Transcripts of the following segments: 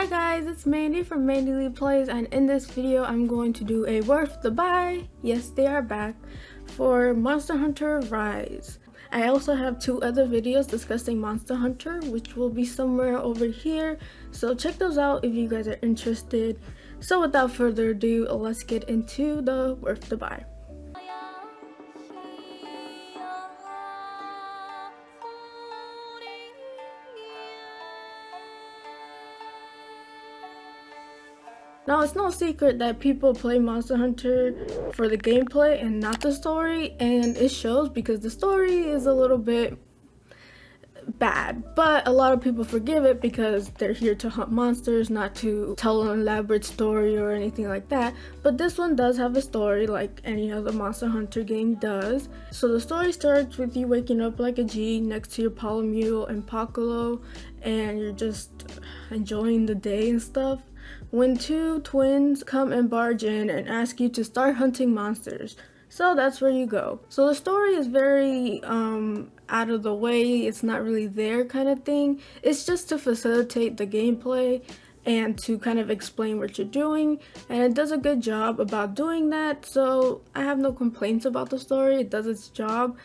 Hi guys, it's Mandy from MandyleePlays, and in this video I'm going to do a worth the buy. Yes, they are back for Monster Hunter Rise. I also have 2 other videos discussing Monster Hunter, which will be somewhere over here, so check those out if you guys are interested. So without further ado, let's get into the worth the buy. Now, it's no secret that people play Monster Hunter for the gameplay and not the story, and it shows because the story is a little bit bad, but a lot of people forgive it because they're here to hunt monsters, not to tell an elaborate story or anything like that. But this one does have a story like any other Monster Hunter game does. So the story starts with you waking up like a G next to your Palomule and Pocolo, and you're just enjoying the day and stuff, when 2 twins come and barge in and ask you to start hunting monsters. So that's where you go. So the story is very out of the way, it's not really there kind of thing. It's just to facilitate the gameplay and to kind of explain what you're doing, and it does a good job about doing that. So I have no complaints about the story, it does its job.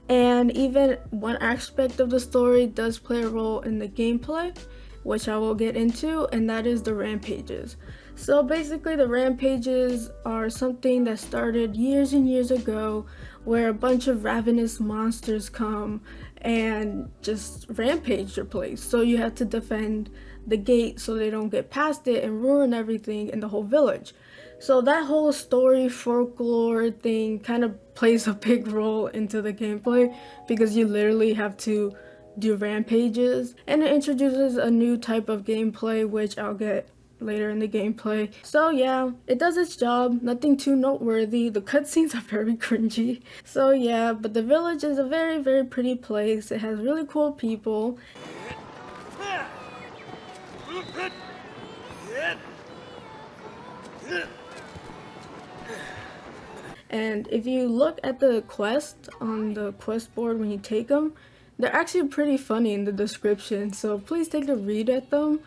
And even one aspect of the story does play a role in the gameplay, which I will get into, and that is the rampages. So basically the rampages are something that started years and years ago, where a bunch of ravenous monsters come and just rampage your place. So you have to defend the gate so they don't get past it and ruin everything in the whole village. So that whole story folklore thing kind of plays a big role into the gameplay, because you literally have to do rampages, and it introduces a new type of gameplay, which I'll get later in the gameplay. So yeah, it does its job, nothing too noteworthy. The cutscenes are very cringy. So yeah, but the village is a very, very pretty place. It has really cool people. And if you look at the quest on the quest board when you take them, they're actually pretty funny in the description, so please take a read at them.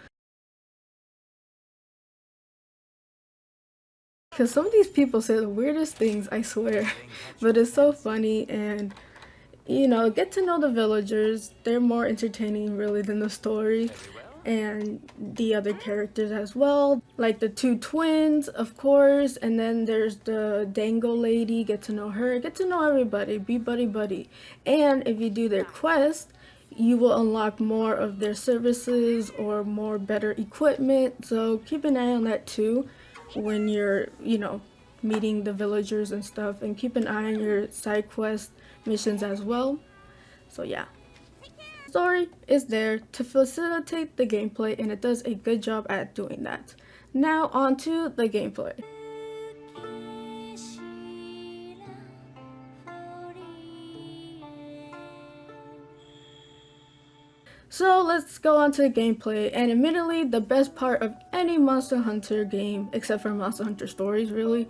Because some of these people say the weirdest things, I swear. But it's so funny, and you know, get to know the villagers. They're more entertaining really than the story, and the other characters as well, like the 2 twins, of course, and then there's the Dango lady. Get to know her, get to know everybody, be buddy. And if you do their quest, you will unlock more of their services or more better equipment, so keep an eye on that too when you're, you know, meeting the villagers and stuff, and keep an eye on your side quest missions as well. So yeah, story is there to facilitate the gameplay, and it does a good job at doing that. Now on to the gameplay. So let's go on to the gameplay, and admittedly the best part of any Monster Hunter game, except for Monster Hunter Stories really,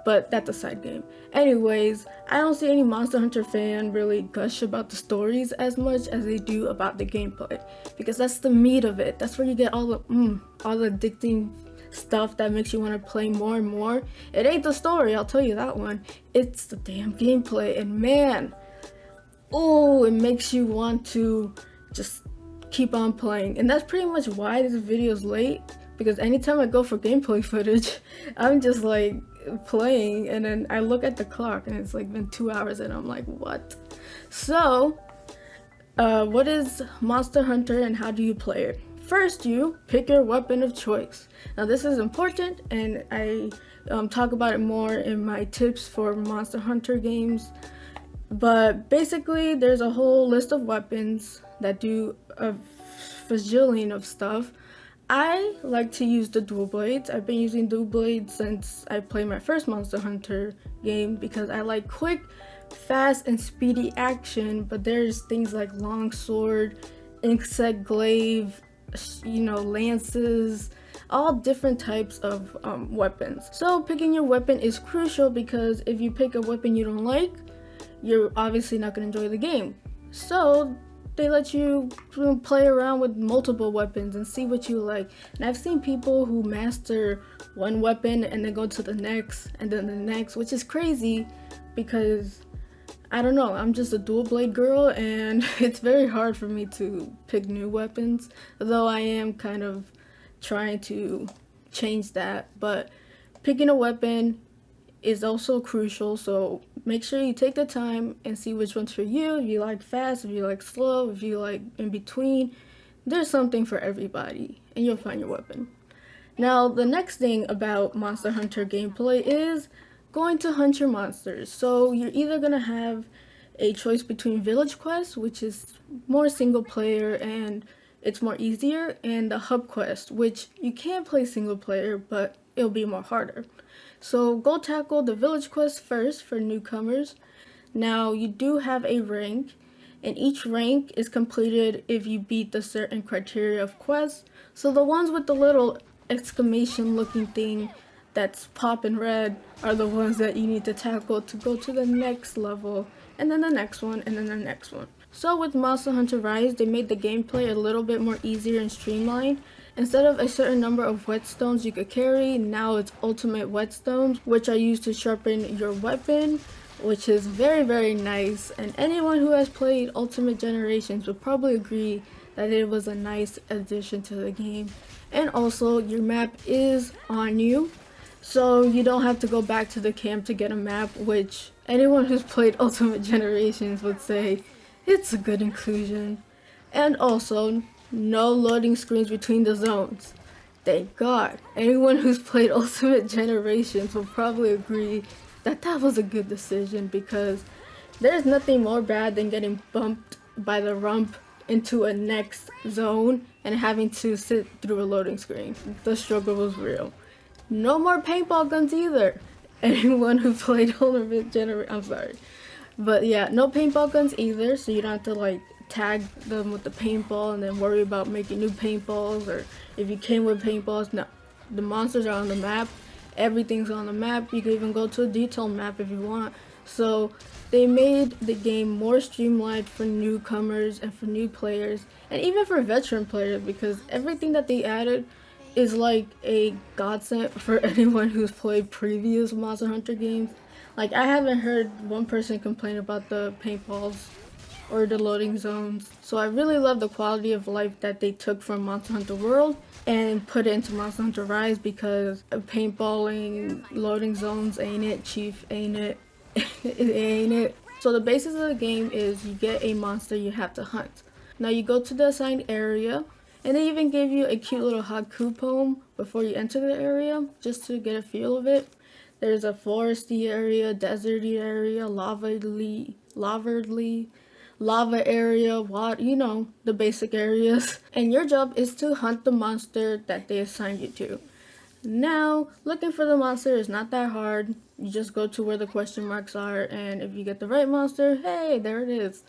but that's a side game. Anyways, I don't see any Monster Hunter fan really gush about the stories as much as they do about the gameplay, because that's the meat of it. That's where you get all the addicting stuff that makes you want to play more and more. It ain't the story, I'll tell you that one. It's the damn gameplay, and man, oh, it makes you want to just keep on playing. And that's pretty much why this video is late, because anytime I go for gameplay footage, I'm just like playing, and then I look at the clock and it's like been 2 hours and I'm like, what? So what is Monster Hunter and how do you play it? First, you pick your weapon of choice. Now this is important, and I talk about it more in my tips for Monster Hunter games. But basically there's a whole list of weapons that do a bajillion of stuff. I like to use the dual blades. I've been using dual blades since I played my first Monster Hunter game, because I like quick, fast, and speedy action. But there's things like longsword, insect glaive, you know, lances, all different types of weapons. So picking your weapon is crucial, because if you pick a weapon you don't like, you're obviously not going to enjoy the game. So they let you play around with multiple weapons and see what you like. And I've seen people who master one weapon and then go to the next and then the next, which is crazy because I don't know, I'm just a dual blade girl and it's very hard for me to pick new weapons, though I am kind of trying to change that. But picking a weapon is also crucial, so make sure you take the time and see which one's for you. If you like fast, if you like slow, if you like in between, there's something for everybody and you'll find your weapon. Now the next thing about Monster Hunter gameplay is going to hunt your monsters. So you're either gonna have a choice between village quest, which is more single player and it's more easier, and the hub quest, which you can play single player but it'll be more harder. So go tackle the village quest first for newcomers. Now you do have a rank, and each rank is completed if you beat the certain criteria of quests. So the ones with the little exclamation looking thing that's popping red are the ones that you need to tackle to go to the next level, and then the next one, and then the next one. So with Monster Hunter Rise, they made the gameplay a little bit more easier and streamlined. Instead of a certain number of whetstones you could carry, now it's ultimate whetstones, which are used to sharpen your weapon, which is very nice. And anyone who has played Ultimate Generations would probably agree that it was a nice addition to the game. And also, your map is on you, so you don't have to go back to the camp to get a map, which anyone who's played Ultimate Generations would say it's a good inclusion. And also, no loading screens between the zones. Thank God. Anyone who's played Ultimate Generations will probably agree that that was a good decision, because there's nothing more bad than getting bumped by the rump into a next zone and having to sit through a loading screen. The struggle was real. No more paintball guns either. Anyone who played Ultimate Generation, I'm sorry. But yeah, no paintball guns either, so you don't have to like tag them with the paintball and then worry about making new paintballs, or if you came with paintballs. No, the monsters are on the map, everything's on the map. You can even go to a detailed map if you want. So they made the game more streamlined for newcomers and for new players, and even for veteran players, because everything that they added is like a godsend for anyone who's played previous Monster Hunter games. Like, I haven't heard one person complain about the paintballs or the loading zones. So I really love the quality of life that they took from Monster Hunter World and put it into Monster Hunter Rise, because paintballing, loading zones ain't it, Chief, ain't it? It ain't it. So the basis of the game is you get a monster you have to hunt. Now you go to the assigned area, and they even give you a cute little haiku poem before you enter the area, just to get a feel of it. There's a foresty area, deserty area, lava area, water, you know, the basic areas. And your job is to hunt the monster that they assigned you to. Now, looking for the monster is not that hard. You just go to where the question marks are, and if you get the right monster, hey, there it is.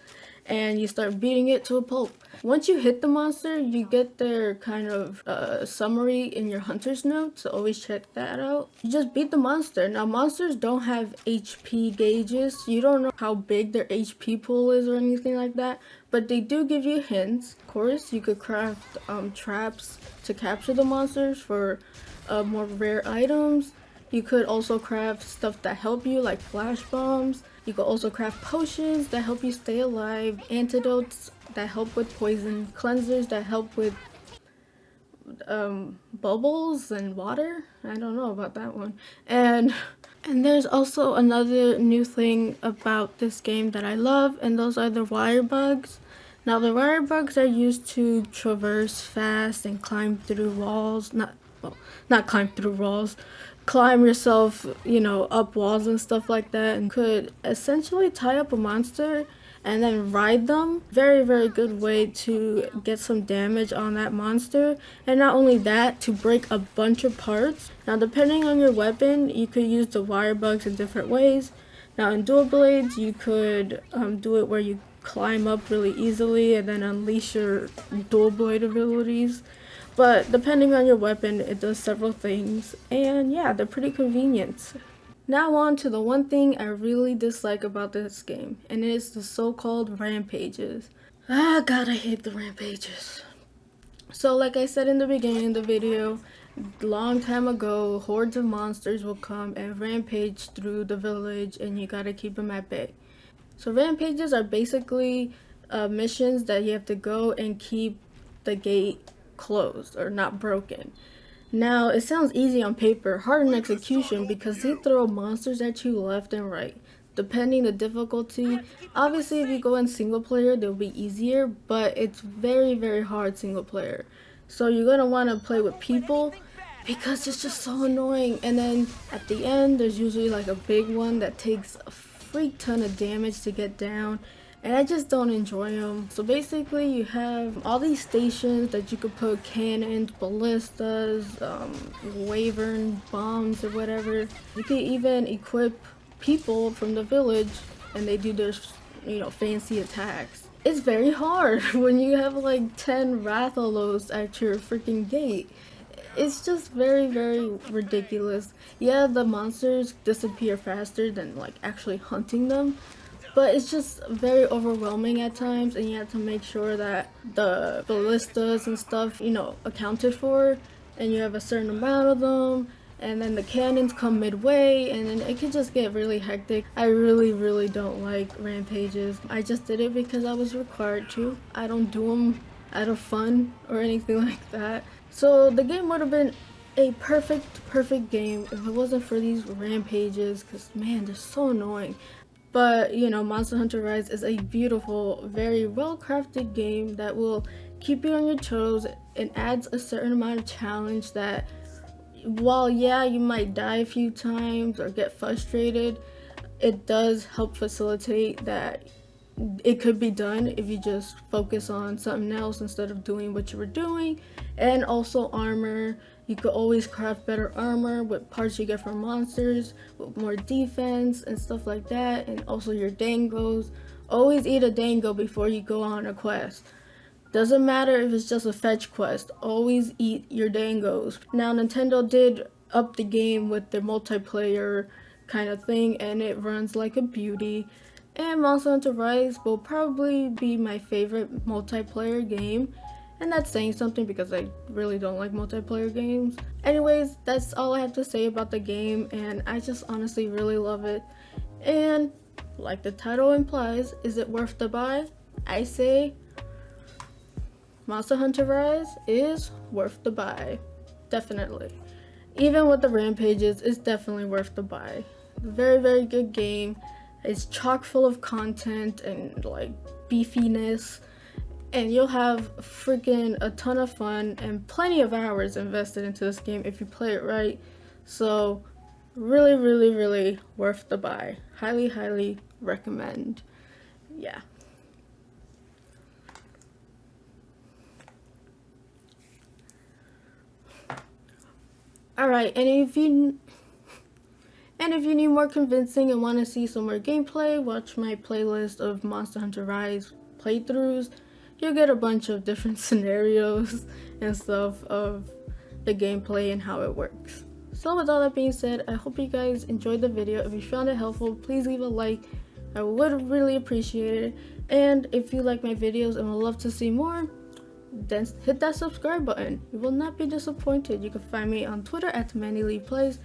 And you start beating it to a pulp. Once you hit the monster, you get their kind of summary in your hunter's notes, so always check that out. You just beat the monster. Now, monsters don't have HP gauges. You don't know how big their HP pool is or anything like that, but they do give you hints. Of course, you could craft traps to capture the monsters for more rare items. You could also craft stuff that help you, like flash bombs. You could also craft potions that help you stay alive, antidotes that help with poison, cleansers that help with bubbles and water. I don't know about that one. And there's also another new thing about this game that I love, and those are the wire bugs. Now, the wire bugs are used to traverse fast and climb through walls. Not climb through walls. Climb yourself, you know, up walls and stuff like that, and could essentially tie up a monster and then ride them. Very good way to get some damage on that monster, and not only that, to break a bunch of parts. Now, depending on your weapon, you could use the wire bugs in different ways. Now, in dual blades, you could do it where you climb up really easily and then unleash your dual blade abilities. But depending on your weapon, it does several things, and yeah, they're pretty convenient. Now on to the one thing I really dislike about this game, and it is the so-called rampages. Ah, God, I hate the rampages. So like I said in the beginning of the video, long time ago, hordes of monsters will come and rampage through the village, and you gotta keep them at bay. So rampages are basically missions that you have to go and keep the gate closed or not broken. Now, it sounds easy on paper, hard in execution because they throw monsters at you left and right. Depending the difficulty, obviously if you go in single player, they'll be easier, but it's very, very hard single player. So you're gonna want to play with people because it's just so annoying. And then at the end, there's usually like a big one that takes a freak ton of damage to get down, and I just don't enjoy them. So basically you have all these stations that you could put cannons, ballistas, wyvern bombs or whatever. You can even equip people from the village and they do their, fancy attacks. It's very hard when you have like 10 Rathalos at your freaking gate. It's just very, very ridiculous. Yeah, the monsters disappear faster than like actually hunting them, but it's just very overwhelming at times, and you have to make sure that the ballistas and stuff, accounted for, and you have a certain amount of them, and then the cannons come midway, and then it can just get really hectic. I really, really don't like rampages. I just did it because I was required to. I don't do them out of fun or anything like that. So the game would have been a perfect game if it wasn't for these rampages, because man, they're so annoying. But Monster Hunter Rise is a beautiful, very well crafted game that will keep you on your toes and adds a certain amount of challenge that, while yeah, you might die a few times or get frustrated, it does help facilitate that it could be done if you just focus on something else instead of doing what you were doing. And also armor, you could always craft better armor with parts you get from monsters, with more defense and stuff like that. And also your dangos, always eat a dango before you go on a quest. Doesn't matter if it's just a fetch quest, always eat your dangos. Now Nintendo did up the game with their multiplayer kind of thing, and it runs like a beauty. And Monster Hunter Rise will probably be my favorite multiplayer game. And that's saying something because I really don't like multiplayer games. Anyways, that's all I have to say about the game, and I just honestly really love it. And like the title implies, is it worth the buy? I say Monster Hunter Rise is worth the buy. Definitely. Even with the rampages, it's definitely worth the buy. Very, very good game. It's chock full of content and like beefiness, and you'll have freaking a ton of fun and plenty of hours invested into this game if you play it right. So really, really, really worth the buy. Highly, highly recommend. Yeah. Alright, and if you need more convincing and want to see some more gameplay, watch my playlist of Monster Hunter Rise playthroughs. You'll get a bunch of different scenarios and stuff of the gameplay and how it works. So with all that being said, I hope you guys enjoyed the video. If you found it helpful, please leave a like. I would really appreciate it. And if you like my videos and would love to see more, then hit that subscribe button. You will not be disappointed. You can find me on Twitter at MandyleePlays.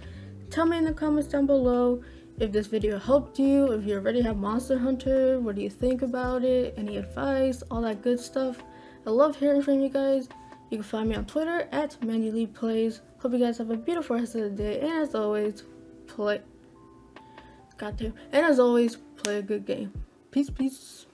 Tell me in the comments down below if this video helped you, if you already have Monster Hunter, what do you think about it, any advice, all that good stuff. I love hearing from you guys. You can find me on Twitter at MandyleePlays. Hope you guys have a beautiful rest of the day, and as always, play a good game. Peace, peace.